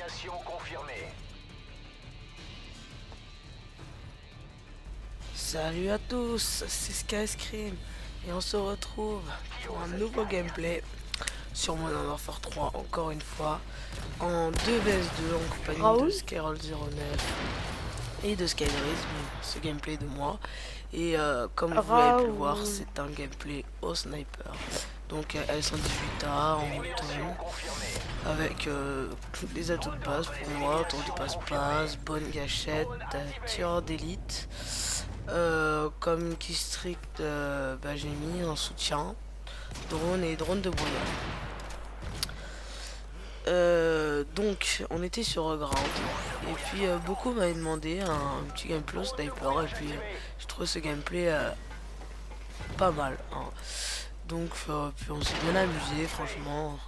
Élimination confirmée. Salut à tous, c'est Skyscream et on se retrouve pour un nouveau gameplay sur Modern Warfare 3 encore une fois en 2 vs 2 en compagnie de Skyroll09 et de Skyrise, ce gameplay de moi. Et comme vous l'avez pu le voir, c'est un gameplay au sniper. Donc L118A en automne avec les atouts de base pour moi, tour du passe-passe, bonne gâchette, tireur d'élite. Comme keystrick, j'ai mis en soutien drone et drone de brouillard. Donc on était sur Ground et puis beaucoup m'avaient demandé un petit gameplay au sniper et puis je trouve ce gameplay pas mal hein. Donc puis on s'est bien amusé franchement.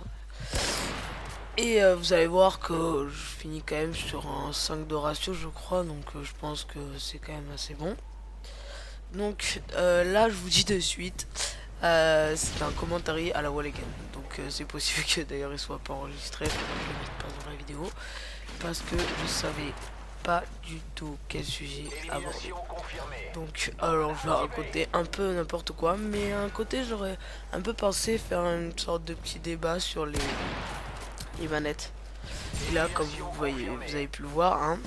Et vous allez voir que je finis quand même sur un 5 de ratio je crois, donc je pense que c'est quand même assez bon. Donc là je vous dis de suite, c'est un commentaire à la wall again. Donc c'est possible que d'ailleurs il soit pas enregistré, je le mette pas dans la vidéo parce que je savais pas du tout quel sujet aborder. Donc alors je vais raconter un peu n'importe quoi, mais à un côté j'aurais un peu pensé faire une sorte de petit débat sur les manettes. Et là comme vous voyez, vous avez pu le voir hein,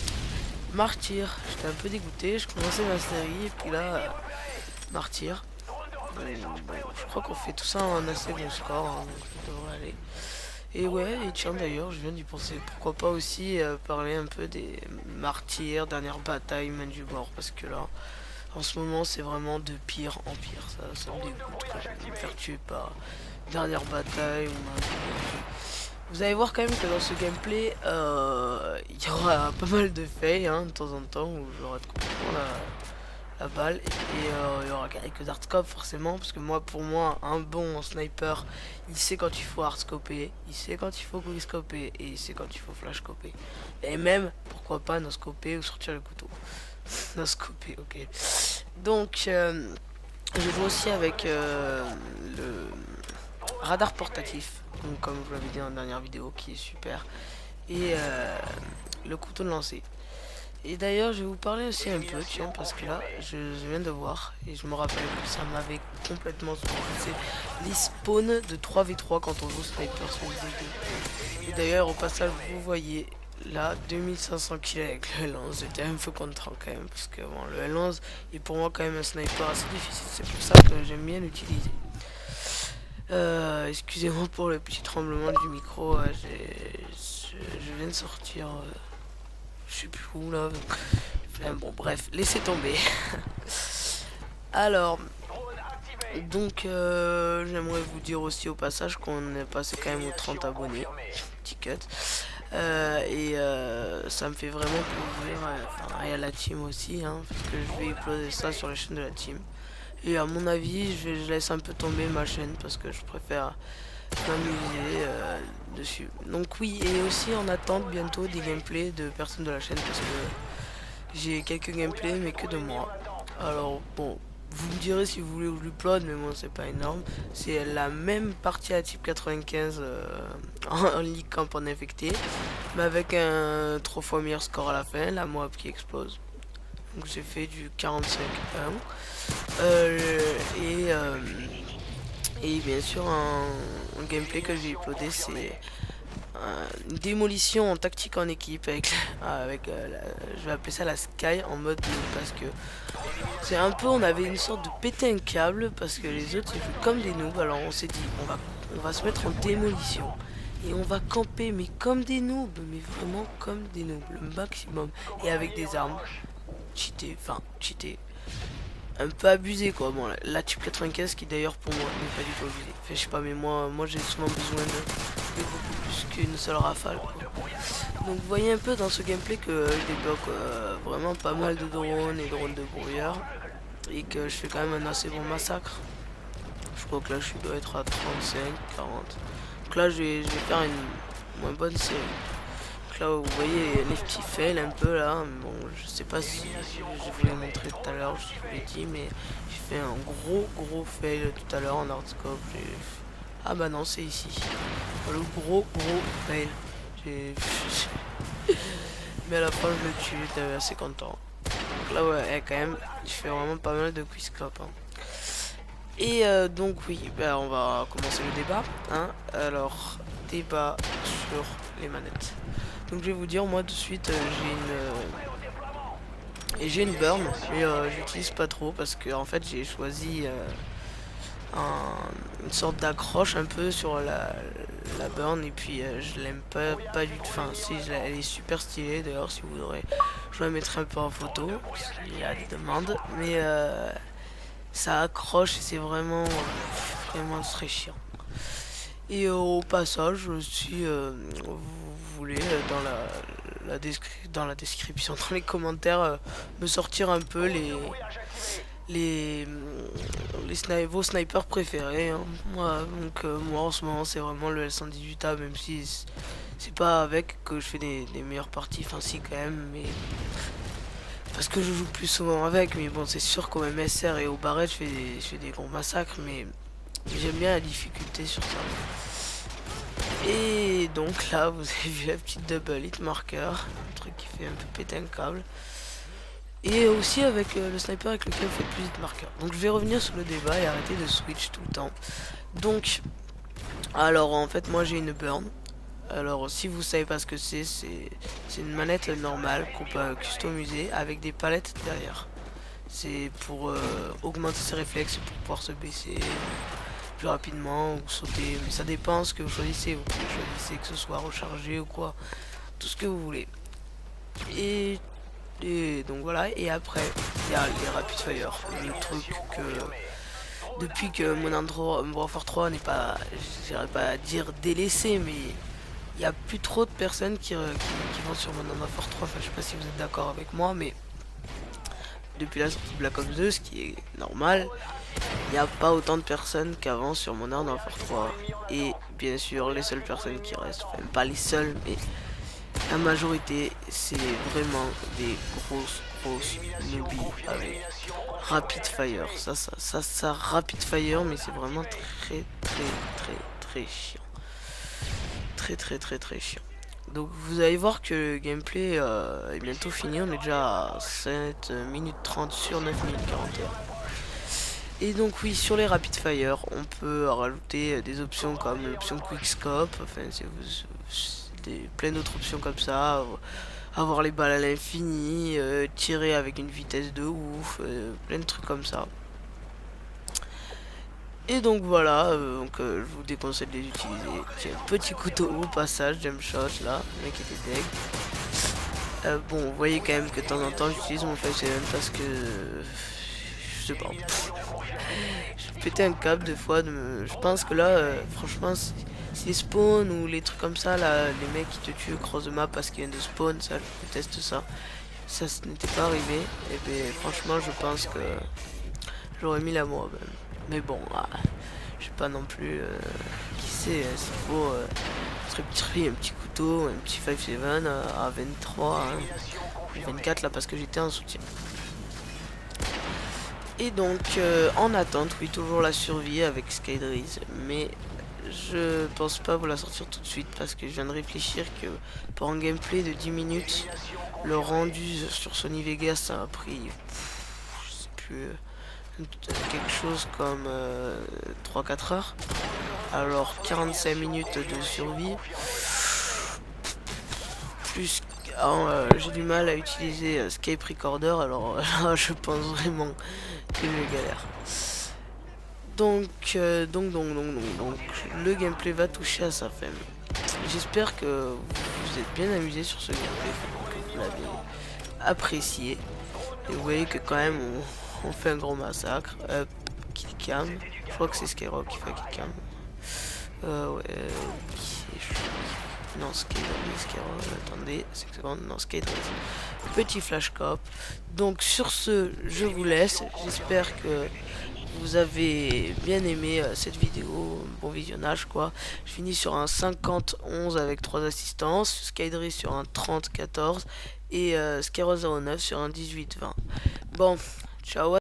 Martyr, j'étais un peu dégoûté, je commençais ma série et puis là Martyr. Je crois qu'on fait tout ça en assez bon score hein, donc ça devrait aller. Et ouais, et tiens d'ailleurs, je viens d'y penser, pourquoi pas aussi parler un peu des martyrs, dernière bataille, main du bord, parce que là, en ce moment, c'est vraiment de pire en pire, ça me dégoûte quand même, me faire tuer par dernière bataille ou Vous allez voir quand même que dans ce gameplay, il y aura pas mal de fails hein, de temps en temps, où j'aurai complètement la balle et il y aura quelques hardscopes forcément parce que pour moi un bon sniper il sait quand il faut hardscoper, il sait quand il faut quickscoper et il sait quand il faut flashscoper et même pourquoi pas noscoper ou sortir le couteau. Noscoper, ok. Donc je joue aussi avec le radar portatif, donc, comme je vous l'avais dit dans la dernière vidéo, qui est super, et le couteau de lancer. Et d'ailleurs, je vais vous parler aussi un peu, tiens, parce que là, je viens de voir, et je me rappelle que ça m'avait complètement surpris, les spawns de 3v3 quand on joue sniper sur le 2. Et d'ailleurs, au passage, vous voyez, là, 2500 kills avec le L11, j'étais un peu content quand même, parce que bon, le L11 est pour moi quand même un sniper assez difficile, c'est pour ça que j'aime bien l'utiliser. Excusez-moi pour le petit tremblement du micro, je viens de sortir... je sais plus où là. Bon bref, laissez tomber. Alors, donc j'aimerais vous dire aussi au passage qu'on est passé quand même aux 30 abonnés. Petit cut. Ça me fait vraiment plaisir. Enfin, et à la team aussi, hein, parce que je vais uploader ça sur la chaîne de la team. Et à mon avis, je laisse un peu tomber ma chaîne parce que je préfère m'amuser dessus. Donc oui, et aussi en attente bientôt des gameplays de personnes de la chaîne parce que j'ai quelques gameplays mais que de moi. Alors bon, vous me direz si vous voulez où je l'upload, mais moi c'est pas énorme. C'est la même partie à type 95 en League Camp en infecté, mais avec un 3 fois meilleur score à la fin, la Moab qui explose. Donc j'ai fait du 45-1. Et bien sûr un gameplay que j'ai uploadé, c'est une démolition en tactique en équipe avec je vais appeler ça la Sky en mode noob, parce que c'est un peu, on avait une sorte de péter un câble parce que les autres ils jouent comme des noobs. Alors on s'est dit on va se mettre en démolition et on va camper mais comme des noobs, mais vraiment comme des noobs, le maximum, et avec des armes cheaté, un peu abusé quoi. Bon, la type 95 qui d'ailleurs pour moi n'est pas du tout abusé. Enfin, je sais pas, mais moi j'ai souvent besoin de beaucoup plus qu'une seule rafale quoi. Donc vous voyez un peu dans ce gameplay que je débloque vraiment pas mal de drones et drones de brouillard et que je fais quand même un assez bon massacre. Je crois que là je dois être à 35, 40. Donc là je vais faire une moins bonne série. Donc là vous voyez les petits fails un peu là. Bon, je sais pas si je vous l'ai montré tout à l'heure, je vous l'ai dit, mais j'ai fait un gros fail tout à l'heure en hardscope. Ah bah non, c'est ici. Le gros fail. Mais à la fin, je le tue, j'étais assez content. Donc là, ouais, quand même, je fais vraiment pas mal de quickscope. Hein. Et donc, oui, bah, on va commencer le débat. Hein. Alors, débat sur les manettes. Donc, je vais vous dire, moi, de suite, j'ai une burn, mais j'utilise pas trop parce que, en fait, j'ai choisi une sorte d'accroche un peu sur la burn et puis je l'aime pas du tout. Enfin, si, elle est super stylée d'ailleurs. Si vous aurez, je la mettrai un peu en photo. Il y a des demandes, mais ça accroche et c'est vraiment très chiant. Et au passage, si vous voulez, dans la description, dans les commentaires, me sortir un peu les, vos snipers préférés. Hein. Moi en ce moment c'est vraiment le L118A, même si c'est pas avec que je fais des meilleures parties. Enfin si quand même, mais parce que je joue plus souvent avec. Mais bon, c'est sûr qu'au MSR et au barret je fais des gros massacres, mais j'aime bien la difficulté sur ça. Et donc là vous avez vu la petite double hit marker, un truc qui fait un peu péter un câble. Et aussi avec le sniper avec lequel on fait plus de marqueurs. Donc je vais revenir sur le débat et arrêter de switch tout le temps. Donc, alors en fait moi j'ai une burn. Alors si vous savez pas ce que c'est une manette normale qu'on peut customiser avec des palettes derrière. C'est pour augmenter ses réflexes, pour pouvoir se baisser plus rapidement ou sauter. Mais ça dépend ce que vous choisissez. Vous pouvez choisir que ce soit rechargé ou quoi. Tout ce que vous voulez. Et donc voilà, et après il y a les rapid fire, le truc que depuis que mon Modern Warfare 3 n'est pas, j'irais pas à dire délaissé, mais il n'y a plus trop de personnes qui vont sur Modern Warfare 3. Enfin, je sais pas si vous êtes d'accord avec moi, mais depuis la sortie de Black Ops 2, ce qui est normal, il n'y a pas autant de personnes qu'avant sur Modern Warfare 3. Et bien sûr, les seules personnes qui restent, enfin pas les seules, mais la majorité, c'est vraiment des grosses newbies avec rapid fire. Ça rapid fire, mais c'est vraiment très chiant. Très chiant. Donc vous allez voir que le gameplay est bientôt fini. On est déjà à 7 minutes 30 sur 9 minutes 41. Et donc oui, sur les rapid fire, on peut rajouter des options comme l'option quickscope. Enfin, plein d'autres options comme ça, avoir les balles à l'infini, tirer avec une vitesse de ouf, plein de trucs comme ça. Et donc voilà, je vous déconseille de les utiliser. J'ai un petit couteau au passage, jump shot là, le mec était deg. Bon, vous voyez quand même que de temps en temps j'utilise mon 5-7 parce que je sais pas. Je pétais un câble des fois. Je pense que là, franchement, si les spawns ou les trucs comme ça, là, les mecs qui te tuent cross the map parce qu'ils viennent de spawn, ça, je déteste ça. Ça n'était pas arrivé. Et ben, franchement, je pense que j'aurais mis la mort même. Mais bon, je sais pas non plus qui sait. S'il faut un petit couteau, un petit 5-7 à 23, hein, 24 là parce que j'étais en soutien. Et donc, en attente, oui, toujours la survie avec Skydreeze, mais je pense pas vous la sortir tout de suite parce que je viens de réfléchir que pour un gameplay de 10 minutes, le rendu sur Sony Vegas ça a pris, je sais plus, quelque chose comme 3-4 heures. Alors 45 minutes de survie, plus j'ai du mal à utiliser Skype Recorder, alors là je pense vraiment que je galère. Donc, le gameplay va toucher à sa fin. J'espère que vous êtes bien amusé sur ce gameplay, que vous l'avez apprécié. Et vous voyez que quand même on fait un gros massacre. Killcam, je crois que c'est Skyrock qui fait Killcam. Ouais, non, Skyrock, attendez, 5 secondes, non, Skyrock. Petit flash cop. Donc sur ce, je vous laisse. J'espère que vous avez bien aimé cette vidéo, bon visionnage quoi. Je finis sur un 50-11 avec 3 assistances, Skydreeze sur un 30-14 et Skyro 09 sur un 18-20. Bon, ciao.